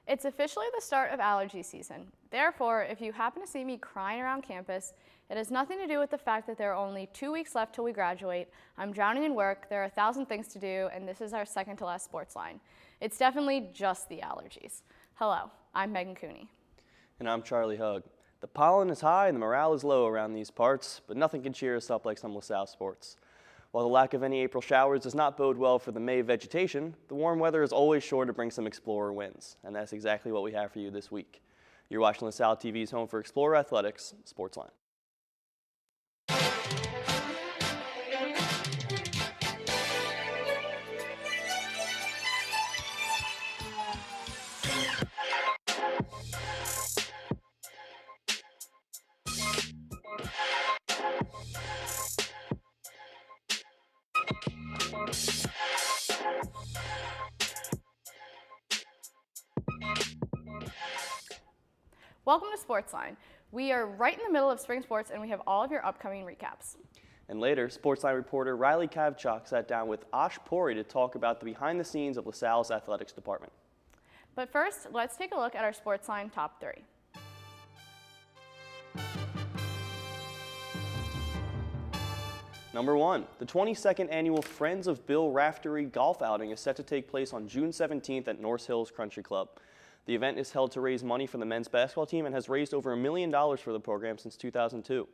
It's officially the start of allergy season. Therefore, if you happen to see me crying around campus, it has nothing to do with the fact that there are only 2 weeks left till we graduate. I'm drowning in work, there are 1,000 things to do, and this is our second to last sports line. It's definitely just the allergies. Hello, I'm Meghan Cooney. And I'm Charlie Hugg. The pollen is high and the morale is low around these parts, but nothing can cheer us up like some LaSalle sports. While the lack of any April showers does not bode well for the May vegetation, the warm weather is always sure to bring some Explorer wins, and that's exactly what we have for you this week. You're watching LaSalle TV's home for Explorer Athletics, SportsLine. Welcome to SportsLine. We are right in the middle of spring sports and we have all of your upcoming recaps. And later, SportsLine reporter Riley Kavchuk sat down with Ashwin Puri to talk about the behind the scenes of LaSalle's athletics department. But first, let's take a look at our SportsLine top 3. Number 1, the 22nd annual Friends of Bill Raftery golf outing is set to take place on June 17th at North Hills Country Club. The event is held to raise money for the men's basketball team and has raised over $1 million for the program since 2002.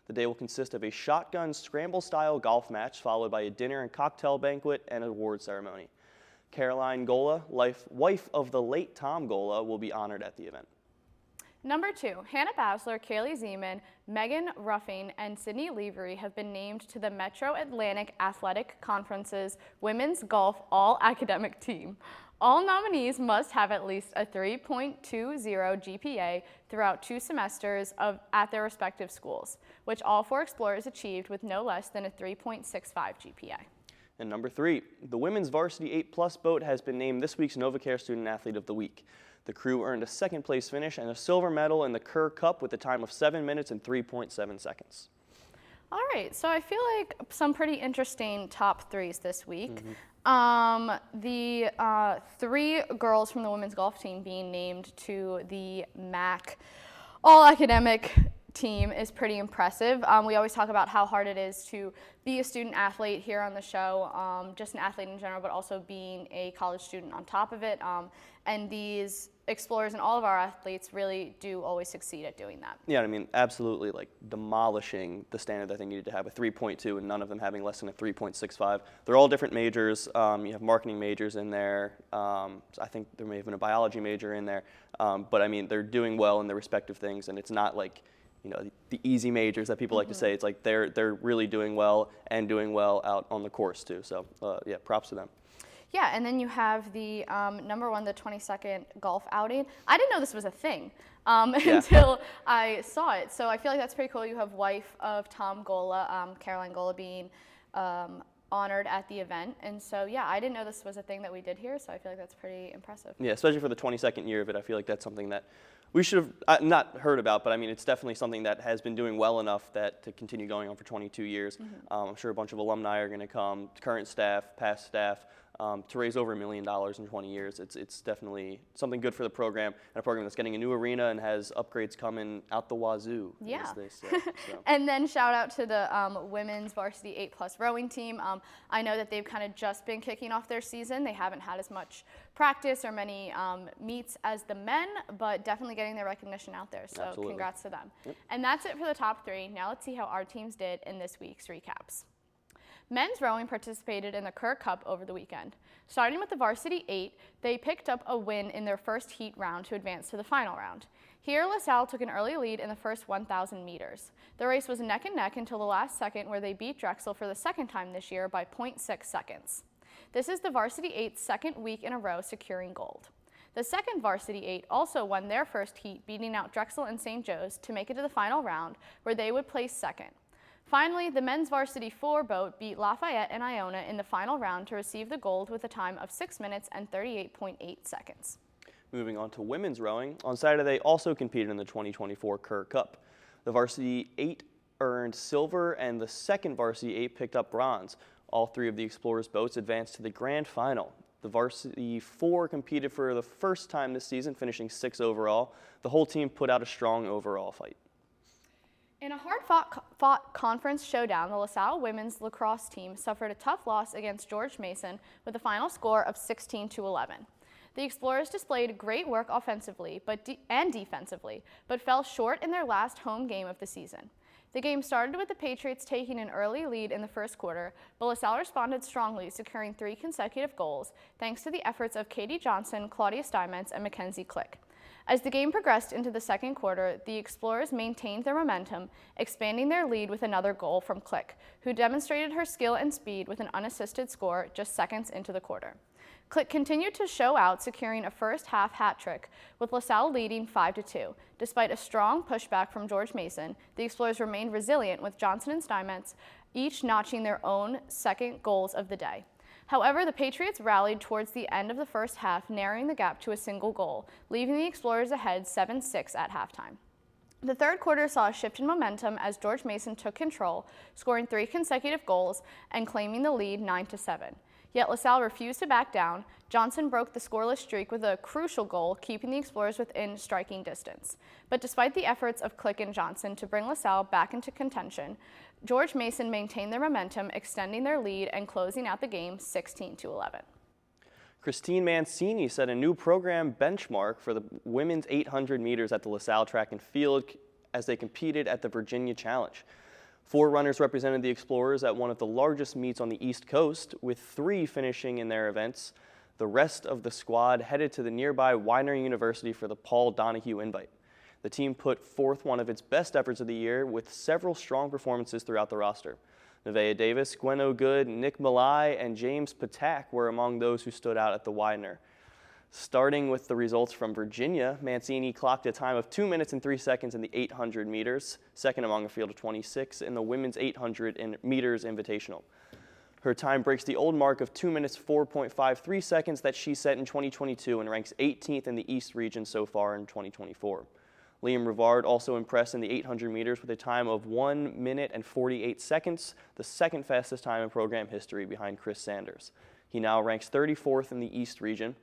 The day will consist of a shotgun scramble-style golf match followed by a dinner and cocktail banquet and an award ceremony. Caroline Gola, wife of the late Tom Gola, will be honored at the event. Number 2, Hannah Basler, Kaylee Zeman, Megan Ruffing, and Sydney Levery have been named to the Metro Atlantic Athletic Conference's Women's Golf All-Academic Team. All nominees must have at least a 3.20 GPA throughout 2 semesters at their respective schools, which all 4 explorers achieved with no less than a 3.65 GPA. And number 3, the women's varsity 8+ boat has been named this week's NovaCare Student Athlete of the Week. The crew earned a 2nd place finish and a silver medal in the Kerr Cup with a time of 7 minutes and 3.7 seconds. All right, so I feel like some pretty interesting top 3s this week. The 3 girls from the women's golf team being named to the MAC All-Academic team is pretty impressive. We always talk about how hard it is to be a student athlete here on the show, just an athlete in general, but also being a college student on top of it. And these explorers and all of our athletes really do always succeed at doing that. Yeah, I mean, absolutely, like demolishing the standard that they needed to have, a 3.2, and none of them having less than a 3.65. They're all different majors. You have marketing majors in there. I think there may have been a biology major in there. But I mean, they're doing well in their respective things, and it's not like, you know, the easy majors that people like to say. It's like they're really doing well and doing well out on the course too. So yeah, props to them. Yeah, and then you have the number 1, the 22nd golf outing. I didn't know this was a thing until I saw it. So I feel like that's pretty cool. You have wife of Tom Gola, Caroline Gola, being honored at the event. And so, yeah, I didn't know this was a thing that we did here. So I feel like that's pretty impressive. Yeah, especially for the 22nd year of it. I feel like that's something that we should have not heard about, but I mean, it's definitely something that has been doing well enough that to continue going on for 22 years. I'm sure a bunch of alumni are going to come, current staff, past staff, to raise over $1 million in 20 years. It's definitely something good for the program, and a program that's getting a new arena and has upgrades coming out the wazoo, yeah. as they say. So. And then shout out to the women's varsity 8+ rowing team. I know that they've kind of just been kicking off their season. They haven't had as much practice or many meets as the men, but definitely getting their recognition out there. So Absolutely. Congrats to them. Yep. And that's it for the top 3. Now let's see how our teams did in this week's recaps. Men's rowing participated in the Kerr Cup over the weekend. Starting with the varsity 8, they picked up a win in their first heat round to advance to the final round. Here, LaSalle took an early lead in the first 1,000 meters. The race was neck and neck until the last second, where they beat Drexel for the 2nd time this year by 0.6 seconds. This is the varsity 8's 2nd week in a row securing gold. The 2nd varsity 8 also won their first heat, beating out Drexel and St. Joe's to make it to the final round, where they would place 2nd. Finally, the men's varsity 4 boat beat Lafayette and Iona in the final round to receive the gold with a time of 6 minutes and 38.8 seconds. Moving on to women's rowing, on Saturday they also competed in the 2024 Kerr Cup. The varsity 8 earned silver and the 2nd varsity 8 picked up bronze. All 3 of the Explorers boats advanced to the grand final. The varsity 4 competed for the first time this season, finishing 6th overall. The whole team put out a strong overall fight. In a hard-fought conference showdown, the LaSalle women's lacrosse team suffered a tough loss against George Mason with a final score of 16-11. The Explorers displayed great work offensively and defensively, but fell short in their last home game of the season. The game started with the Patriots taking an early lead in the first quarter, but LaSalle responded strongly, securing 3 consecutive goals, thanks to the efforts of Katie Johnson, Claudia Steinmetz, and Mackenzie Click. As the game progressed into the second quarter, the Explorers maintained their momentum, expanding their lead with another goal from Click, who demonstrated her skill and speed with an unassisted score just seconds into the quarter. Click continued to show out, securing a first-half hat trick, with LaSalle leading 5-2. Despite a strong pushback from George Mason, the Explorers remained resilient, with Johnson and Steinmetz each notching their own second goals of the day. However, the Patriots rallied towards the end of the first half, narrowing the gap to a single goal, leaving the Explorers ahead 7-6 at halftime. The third quarter saw a shift in momentum as George Mason took control, scoring 3 consecutive goals and claiming the lead 9-7. Yet LaSalle refused to back down. Johnson broke the scoreless streak with a crucial goal, keeping the Explorers within striking distance. But despite the efforts of Click and Johnson to bring LaSalle back into contention, George Mason maintained their momentum, extending their lead and closing out the game 16-11. Christine Mancini set a new program benchmark for the women's 800 meters at the LaSalle Track and Field as they competed at the Virginia Challenge. 4 runners represented the Explorers at one of the largest meets on the East Coast, with 3 finishing in their events. The rest of the squad headed to the nearby Widener University for the Paul Donahue Invite. The team put forth one of its best efforts of the year with several strong performances throughout the roster. Nevaeh Davis, Gwen O'Good, Nick Malai, and James Patak were among those who stood out at the Widener. Starting with the results from Virginia, Mancini clocked a time of 2 minutes and 3 seconds in the 800 meters, second among a field of 26 in the women's 800 meters invitational. Her time breaks the old mark of 2 minutes 4.53 seconds that she set in 2022 and ranks 18th in the East region so far in 2024. Liam Rivard also impressed in the 800 meters with a time of 1 minute and 48 seconds, the second fastest time in program history behind Chris Sanders. He now ranks 34th in the East region.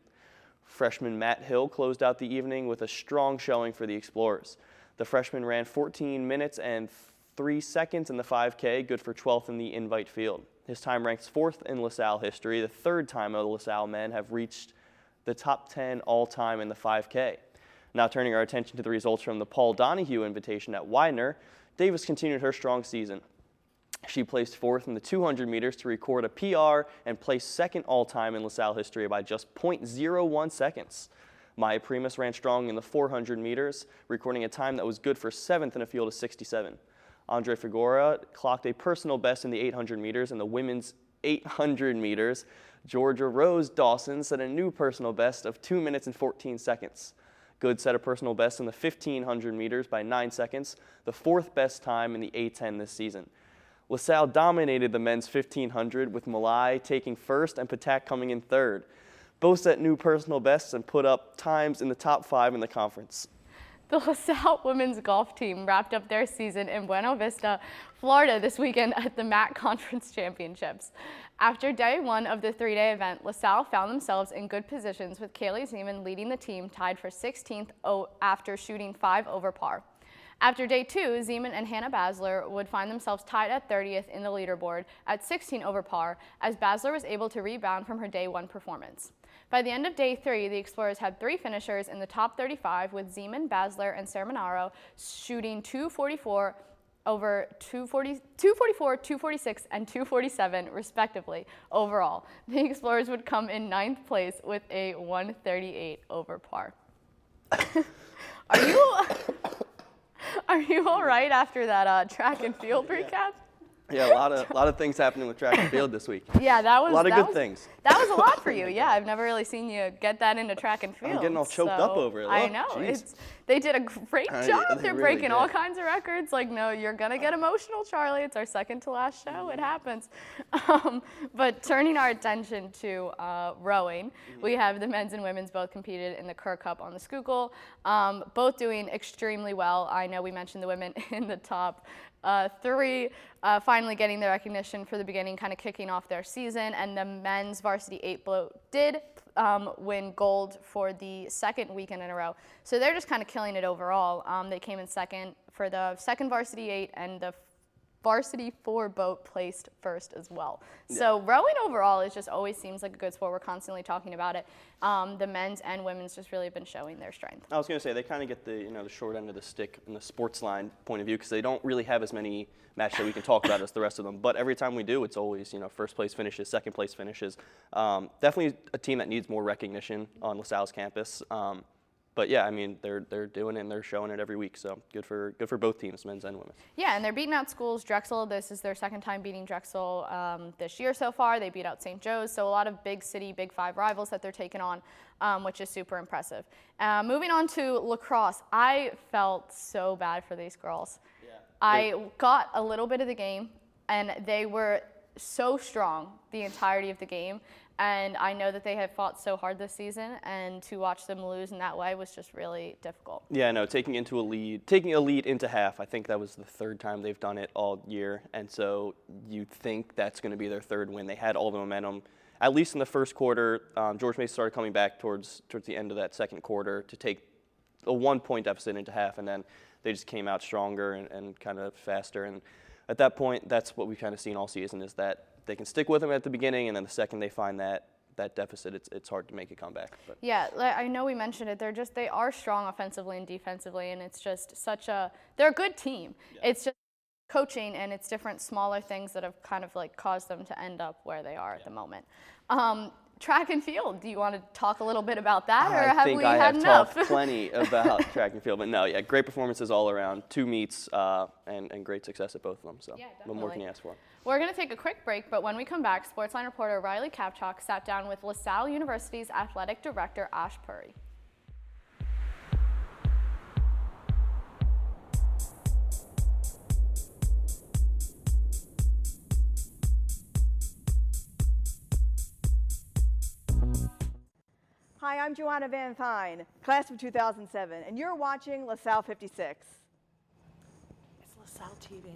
Freshman Matt Hill closed out the evening with a strong showing for the Explorers. The freshman ran 14 minutes and 3 seconds in the 5K, good for 12th in the invite field. His time ranks 4th in LaSalle history, the 3rd time the LaSalle men have reached the top 10 all-time in the 5K. Now turning our attention to the results from the Paul Donahue invitation at Widener, Davis continued her strong season. She placed 4th in the 200 meters to record a PR and placed 2nd all-time in LaSalle history by just 0.01 seconds. Maya Primus ran strong in the 400 meters, recording a time that was good for 7th in a field of 67. Andre Figueroa clocked a personal best in the 800 meters and the women's 800 meters. Georgia Rose Dawson set a new personal best of 2 minutes and 14 seconds. Good set a personal best in the 1500 meters by 9 seconds, the 4th best time in the A10 this season. LaSalle dominated the men's 1500 with Malai taking 1st and Patak coming in 3rd. Both set new personal bests and put up times in the top 5 in the conference. The LaSalle women's golf team wrapped up their season in Buena Vista, Florida this weekend at the MAC Conference Championships. After day 1 of the 3-day event, LaSalle found themselves in good positions with Kaylee Zeman leading the team, tied for 16th after shooting 5 over par. After day 2, Zeman and Hannah Basler would find themselves tied at 30th in the leaderboard at 16 over par, as Basler was able to rebound from her day 1 performance. By the end of day 3, the Explorers had 3 finishers in the top 35, with Zeman, Basler, and Sermonaro shooting 244 over 244, 246, and 247, respectively, overall. The Explorers would come in 9th place with a 138 over par. Are you all right after that track and field recap? Yeah, a lot of things happening with track and field this week. Yeah, that was a lot of good things. That was a lot for you. Yeah, I've never really seen you get that into track and field. I'm getting all choked up over it. I know. They did a great job. They're really breaking did. all kinds of records. Like, no, you're gonna get emotional, Charlie. It's our second to last show. It happens. But turning our attention to rowing, we have the men's and women's both competed in the Kerr Cup on the Schuylkill, both doing extremely well. I know we mentioned the women in the top 3. finally getting the recognition for the beginning, kind of kicking off their season. And the men's varsity 8 boat did win gold for the second weekend in a row. So they're just kind of killing it overall. They came in second for the second varsity 8, and the varsity 4 boat placed first as well. Yeah. So rowing overall just always seems like a good sport. We're constantly talking about it. The men's and women's just really have been showing their strength. I was going to say they kind of get the the short end of the stick in the SportsLine point of view, because they don't really have as many matches that we can talk about as the rest of them. But every time we do, it's always first place finishes, second place finishes. Definitely a team that needs more recognition on LaSalle's campus. But yeah, I mean, they're doing it and they're showing it every week. So good for both teams, men's and women's. Yeah, and they're beating out schools. Drexel, this is their second time beating Drexel this year so far. They beat out St. Joe's. So a lot of big city, Big Five rivals that they're taking on, which is super impressive. Moving on to lacrosse, I felt so bad for these girls. Yeah. I got a little bit of the game, and they were so strong the entirety of the game. And I know that they have fought so hard this season, and to watch them lose in that way was just really difficult. Yeah, no, taking a lead into half, I think that was the third time they've done it all year. And so you think that's going to be their third win. They had all the momentum, at least in the first quarter. George Mason started coming back towards the end of that second quarter to take a 1-point deficit into half, and then they just came out stronger and kind of faster. And at that point, that's what we've kind of seen all season, is that they can stick with them at the beginning, and then the second they find that deficit, it's hard to make a comeback. But. Yeah, I know we mentioned it. They are strong offensively and defensively, and it's just they're a good team. Yeah. It's just coaching, and it's different smaller things that have kind of caused them to end up where they are at the moment. Track and field, do you want to talk a little bit about that, or have we had enough? I think I have talked plenty about track and field, but no, yeah, great performances all around, 2 meets, and great success at both of them, so yeah, what more can you ask for? We're going to take a quick break, but when we come back, SportsLine reporter Riley Kapchuk sat down with LaSalle University's athletic director, Ashwin Puri. Hi, I'm Joanna Van Fine, class of 2007, and you're watching LaSalle 56. It's LaSalle TV.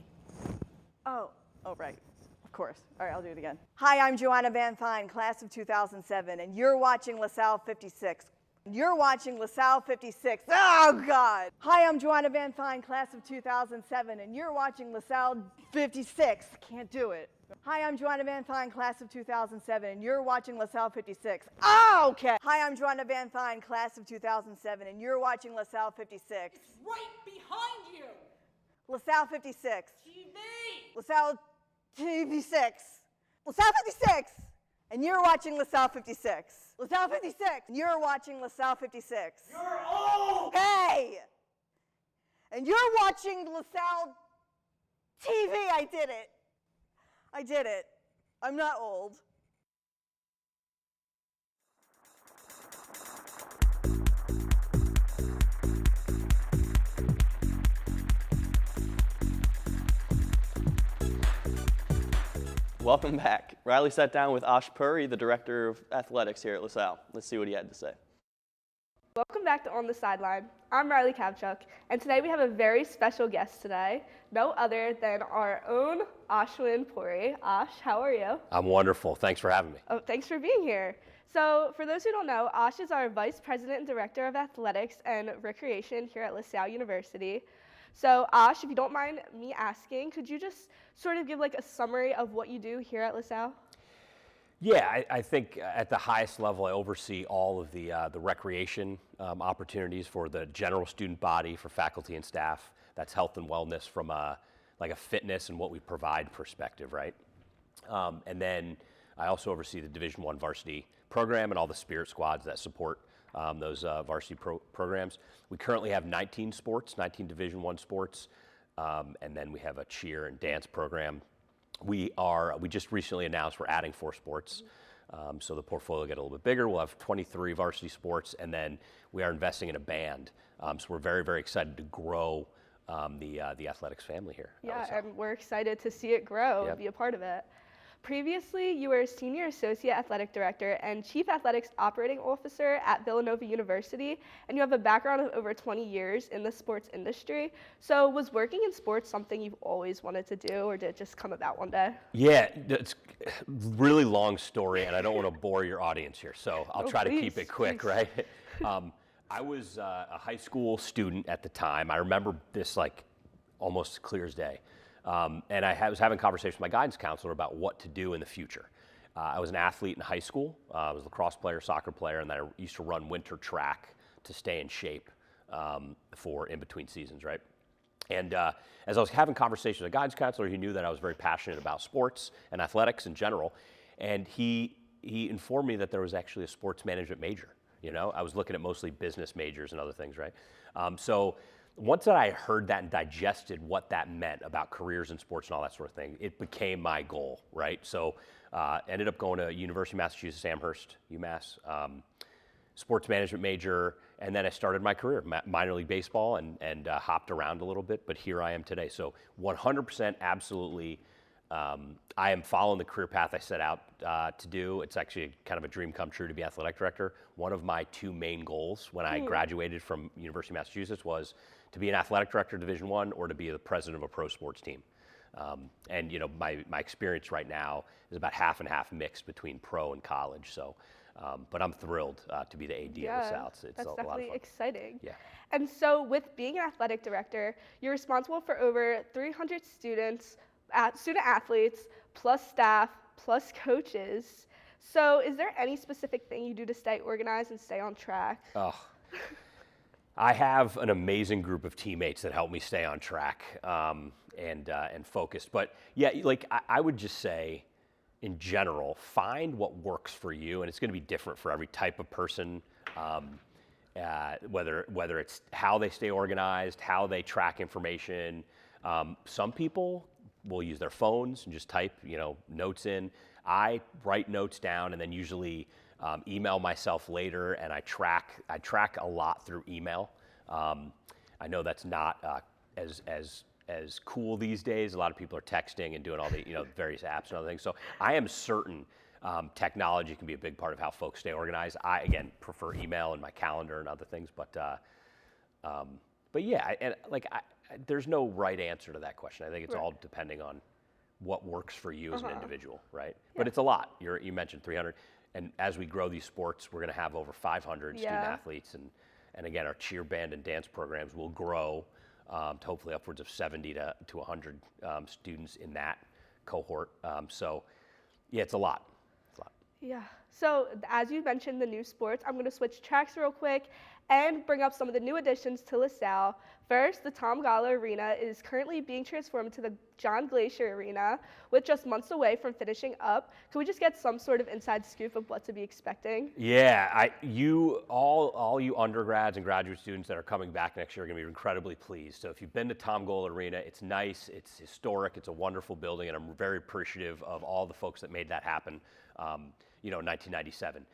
Oh, right, of course. All right, I'll do it again. Hi, I'm Joanna Van Fine, class of 2007, and you're watching LaSalle 56. You're watching LaSalle 56. Oh, God! Hi, I'm Joanna Van Fine, class of 2007, and you're watching LaSalle 56. Can't do it. Hi, I'm Joanna Van Fine, class of 2007, and you're watching LaSalle 56. Oh, okay. Hi, I'm Joanna Van Fine, class of 2007, and you're watching LaSalle 56. It's right behind you. LaSalle 56. TV. LaSalle TV 6. LaSalle 56. And you're watching LaSalle 56. LaSalle 56. And you're watching LaSalle 56. You're old. Hey! And you're watching LaSalle TV. I did it. I'm not old. Welcome back. Riley sat down with Ashwin Puri, the director of athletics here at LaSalle. Let's see what he had to say. Welcome back to On the Sideline. I'm Riley Kapchuk, and today we have a very special guest today, no other than our own Ashwin Puri. Ash, how are you? I'm wonderful. Thanks for having me. Oh, thanks for being here. So for those who don't know, Ash is our Vice President and Director of Athletics and Recreation here at LaSalle University. So Ash, if you don't mind me asking, could you just sort of give a summary of what you do here at LaSalle? Yeah, I think at the highest level, I oversee all of the recreation opportunities for the general student body, for faculty and staff. That's health and wellness from a fitness and what we provide perspective, right? And then I also oversee the Division I varsity program and all the spirit squads that support those varsity programs. We currently have 19 Division I sports, and then we have a cheer and dance program. We just recently announced we're adding 4 sports, so the portfolio will get a little bit bigger. We'll have 23 varsity sports, and then we are investing in a band. So we're very, very excited to grow the athletics family here. Yeah, and we're excited to see it grow and be a part of it. Previously, you were Senior Associate Athletic Director and Chief Athletics Operating Officer at Villanova University, and you have a background of over 20 years in the sports industry. So was working in sports something you've always wanted to do, or did it just come about one day? Yeah, it's a really long story, and I don't want to bore your audience here, so I'll try to keep it quick, right? I was a high school student at the time. I remember this like almost clear as day. And I was having a conversation with my guidance counselor about what to do in the future. I was an athlete in high school. I was a lacrosse player, soccer player, and then I used to run winter track to stay in shape for in between seasons, right? And as I was having conversations with a guidance counselor, he knew that I was very passionate about sports and athletics in general. And he informed me that there was actually a sports management major. You know, I was looking at mostly business majors and other things, right? So once that I heard that and digested what that meant about careers in sports and all that sort of thing, it became my goal, right? So ended up going to University of Massachusetts Amherst, UMass, sports management major, and then I started my career, minor league baseball, and hopped around a little bit, but here I am today. So 100% absolutely, I am following the career path I set out to do. It's actually kind of a dream come true to be athletic director. One of my two main goals when I graduated from University of Massachusetts was to be an athletic director, Division I, or to be the president of a pro sports team. And you know, my experience right now is about half and half mixed between pro and college. So, but I'm thrilled to be the AD of LaSalle. It's that's a lot of definitely fun. exciting. Yeah. And so with being an athletic director, you're responsible for over 300 students, student athletes, plus staff, plus coaches. So is there any specific thing you do to stay organized and stay on track? Oh, I have an amazing group of teammates that help me stay on track and focused. But yeah, like I would just say, in general, find what works for you, and it's going to be different for every type of person. Whether it's how they stay organized, how they track information. Some people will use their phones and just type, notes in. I write notes down and then usually email myself later, and I track a lot through email. I know that's not as cool these days. A lot of people are texting and doing all the various apps and other things. So I am certain technology can be a big part of how folks stay organized. I again prefer email and my calendar and other things, but yeah, there's no right answer to that question. I think it's all depending on what works for you as an individual, right? Yeah. But it's a lot. You mentioned 300, and as we grow these sports, we're going to have over 500 student athletes, and again, our cheer band and dance programs will grow to hopefully upwards of 70 to 100 students in that cohort. So yeah, it's a lot. Yeah. So as you mentioned the new sports, I'm going to switch tracks real quick and bring up some of the new additions to LaSalle. First, the Tom Gala Arena is currently being transformed to the John Glacier Arena, with just months away from finishing up. Can we just get some sort of inside scoop of what to be expecting? Yeah, all you undergrads and graduate students that are coming back next year are going to be incredibly pleased. So if you've been to Tom Gala Arena, it's nice, it's historic, it's a wonderful building, and I'm very appreciative of all the folks that made that happen, in 1997.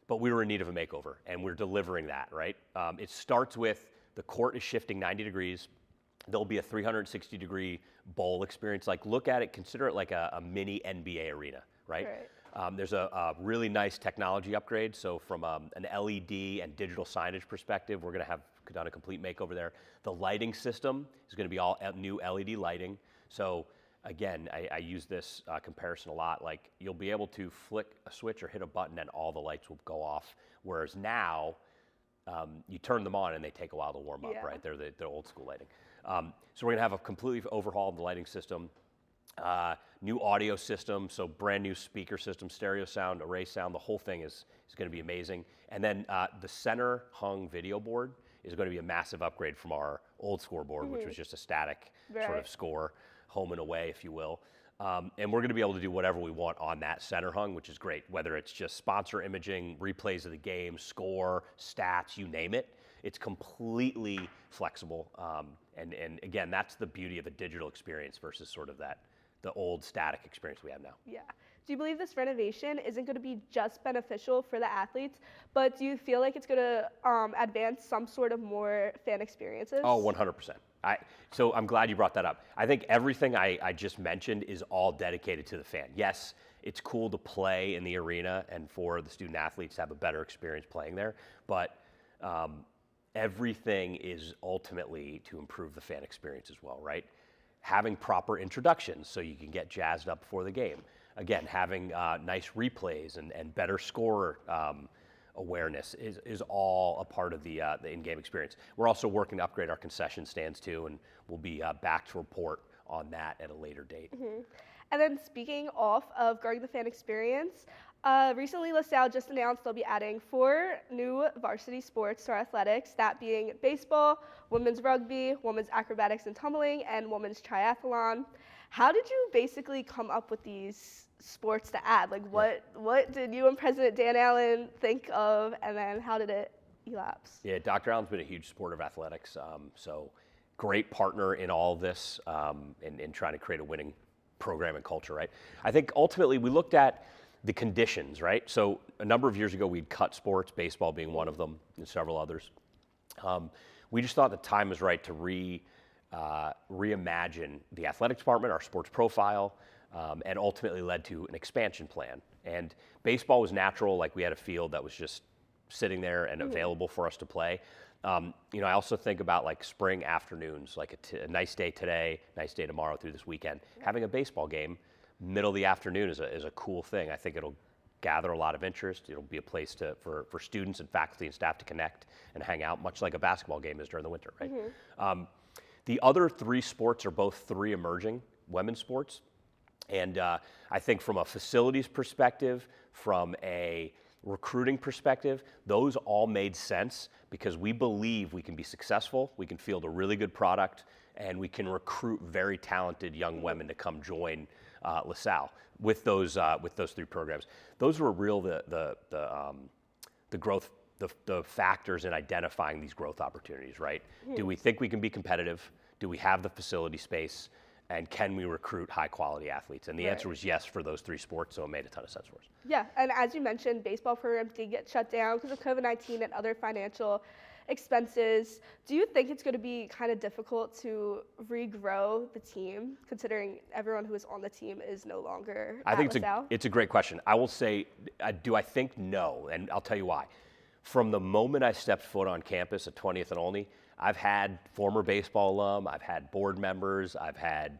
But we were in need of a makeover, and we're delivering that, right? It starts with the court is shifting 90 degrees. There'll be a 360-degree bowl experience. Like, look at it, consider it like a mini NBA arena, right? There's a really nice technology upgrade. So from an LED and digital signage perspective, we're going to have done a complete makeover there. The lighting system is going to be all new LED lighting. So again, I use this comparison a lot. Like, you'll be able to flick a switch or hit a button and all the lights will go off. Whereas now, you turn them on and they take a while to warm up, right? They're the old school lighting. So we're gonna have a completely overhaul of the lighting system, new audio system, so brand new speaker system, stereo sound, array sound. The whole thing is gonna be amazing. And then the center hung video board is going to be a massive upgrade from our old scoreboard, which was just a static sort of score, home and away, if you will. And we're going to be able to do whatever we want on that center hung, which is great, whether it's just sponsor imaging, replays of the game, score, stats, you name it. It's completely flexible. And again, that's the beauty of a digital experience versus sort of the old static experience we have now. Yeah. Do you believe this renovation isn't going to be just beneficial for the athletes, but do you feel like it's going to advance some sort of more fan experiences? Oh, 100%. So I'm glad you brought that up. I think everything I just mentioned is all dedicated to the fan. Yes, it's cool to play in the arena and for the student athletes to have a better experience playing there, but everything is ultimately to improve the fan experience as well, right? Having proper introductions so you can get jazzed up before the game. Again, having nice replays and better score awareness is all a part of the in-game experience. We're also working to upgrade our concession stands too, and we'll be back to report on that at a later date. Mm-hmm. And then speaking off of growing the fan experience, recently LaSalle just announced they'll be adding 4 new varsity sports to our athletics, that being baseball, women's rugby, women's acrobatics and tumbling, and women's triathlon. How did you basically come up with these sports to add? Like what did you and President Dan Allen think of, and then how did it elapse? Yeah, Dr. Allen's been a huge supporter of athletics, so great partner in all of this in trying to create a winning program and culture, right? I think ultimately we looked at the conditions, right? So a number of years ago we'd cut sports, baseball being one of them, and several others. We just thought the time was right to reimagine the athletic department, our sports profile, and ultimately led to an expansion plan. And baseball was natural, like we had a field that was just sitting there and available for us to play. I also think about like spring afternoons, like a nice day today, nice day tomorrow through this weekend. Having a baseball game middle of the afternoon is a cool thing. I think it'll gather a lot of interest. It'll be a place for students and faculty and staff to connect and hang out, much like a basketball game is during the winter, right? Mm-hmm. The other 3 sports are both 3 emerging women's sports. And I think from a facilities perspective, from a recruiting perspective, those all made sense because we believe we can be successful, we can field a really good product, and we can recruit very talented young women to come join LaSalle with those 3 programs. Those were the growth, the factors in identifying these growth opportunities, right? Mm-hmm. Do we think we can be competitive? Do we have the facility space? And can we recruit high-quality athletes? And the answer was yes for those 3 sports, so it made a ton of sense for us. Yeah, and as you mentioned, baseball programs did get shut down because of COVID-19 and other financial expenses. Do you think it's going to be kind of difficult to regrow the team, considering everyone who is on the team is no longer at LaSalle? It's a great question. I will say, do I think no? And I'll tell you why. From the moment I stepped foot on campus at 20th and Olney, I've had former baseball alum, I've had board members, I've had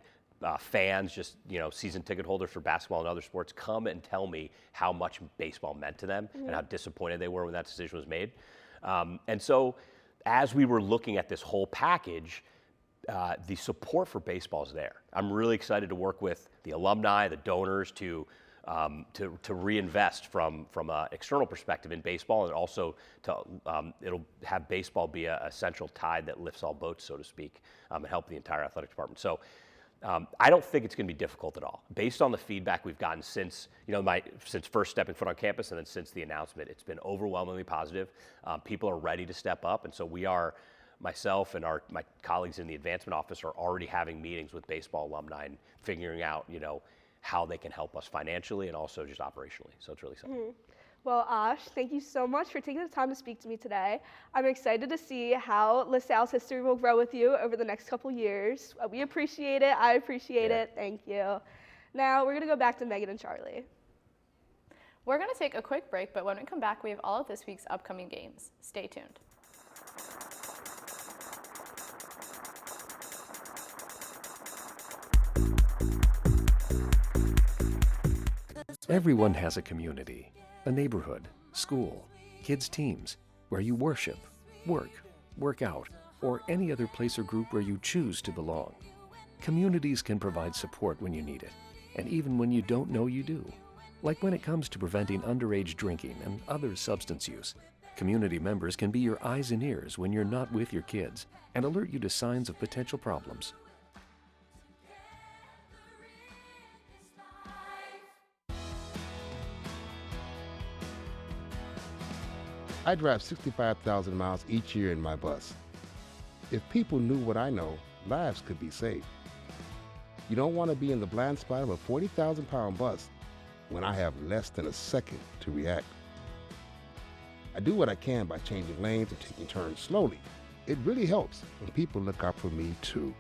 fans, just season ticket holders for basketball and other sports, come and tell me how much baseball meant to them and how disappointed they were when that decision was made. And so as we were looking at this whole package, the support for baseball is there. I'm really excited to work with the alumni, the donors to reinvest from an external perspective in baseball, and also it'll have baseball be a central tide that lifts all boats, so to speak, and help the entire athletic department. So I don't think it's going to be difficult at all. Based on the feedback we've gotten since first stepping foot on campus and then since the announcement, it's been overwhelmingly positive. People are ready to step up, and so myself and my colleagues in the advancement office are already having meetings with baseball alumni and figuring out, how they can help us financially and also just operationally. So it's really exciting. Mm-hmm. Well, Ash, thank you so much for taking the time to speak to me today. I'm excited to see how LaSalle's history will grow with you over the next couple years. We appreciate it. I appreciate it. Thank you. Now we're going to go back to Meghan and Charlie. We're going to take a quick break, but when we come back, we have all of this week's upcoming games. Stay tuned. Everyone has a community, a neighborhood, school, kids' teams, where you worship, work out, or any other place or group where you choose to belong. Communities can provide support when you need it, and even when you don't know you do. Like when it comes to preventing underage drinking and other substance use, community members can be your eyes and ears when you're not with your kids and alert you to signs of potential problems. I drive 65,000 miles each year in my bus. If people knew what I know, lives could be saved. You don't want to be in the blind spot of a 40,000-pound bus when I have less than a second to react. I do what I can by changing lanes and taking turns slowly. It really helps when people look out for me too.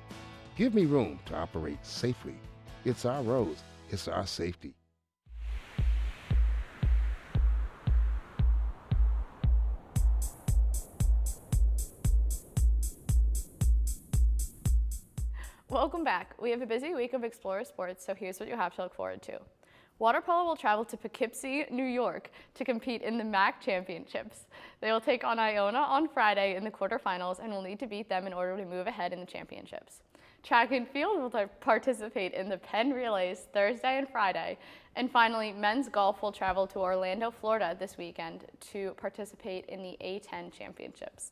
Give me room to operate safely. It's our roads, it's our safety. Welcome back. We have a busy week of Explorer Sports, so here's what you have to look forward to. Water polo will travel to Poughkeepsie, New York to compete in the MAC Championships. They will take on Iona on Friday in the quarterfinals and will need to beat them in order to move ahead in the championships. Track and field will participate in the Penn Relays Thursday and Friday. And finally, men's golf will travel to Orlando, Florida this weekend to participate in the A10 Championships.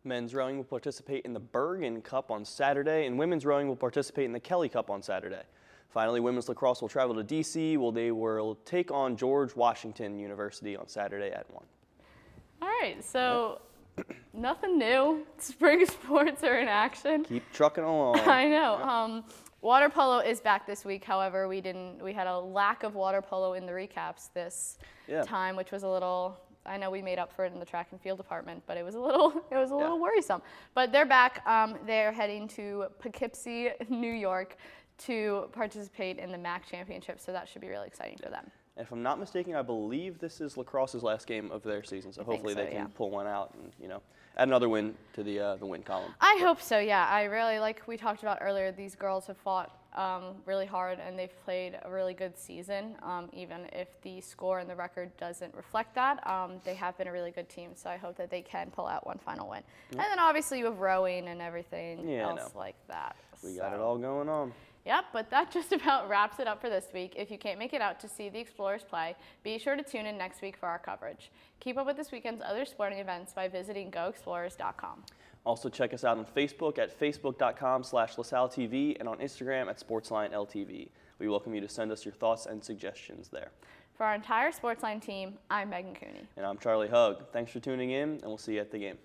Men's rowing will participate in the Bergen Cup on Saturday, and women's rowing will participate in the Kelly Cup on Saturday. Finally, women's lacrosse will travel to D.C., where they will take on George Washington University on Saturday at 1. All right, so nothing new. Spring sports are in action. Keep trucking along. I know. Water polo is back this week. However, we had a lack of water polo in the recaps this time, which was a little. I know we made up for it in the track and field department, but it was a little worrisome. But they're back. They're heading to Poughkeepsie, New York, to participate in the MAC Championship, so that should be really exciting for them. And if I'm not mistaken, I believe this is lacrosse's last game of their season, so hopefully they can pull one out and add another win to the win column. I hope so. Yeah, I really like we talked about earlier. These girls have fought really hard and they've played a really good season. Even if the score and the record doesn't reflect that, they have been a really good team. So I hope that they can pull out one final win. And then obviously you have rowing and everything else like that. We got it all going on. Yep, but that just about wraps it up for this week. If you can't make it out to see the Explorers play, be sure to tune in next week for our coverage. Keep up with this weekend's other sporting events by visiting goexplorers.com. Also check us out on Facebook at facebook.com/LaSalleTV and on Instagram at SportsLine LTV. We welcome you to send us your thoughts and suggestions there. For our entire SportsLine team, I'm Meghan Cooney. And I'm Charlie Hugg. Thanks for tuning in, and we'll see you at the game.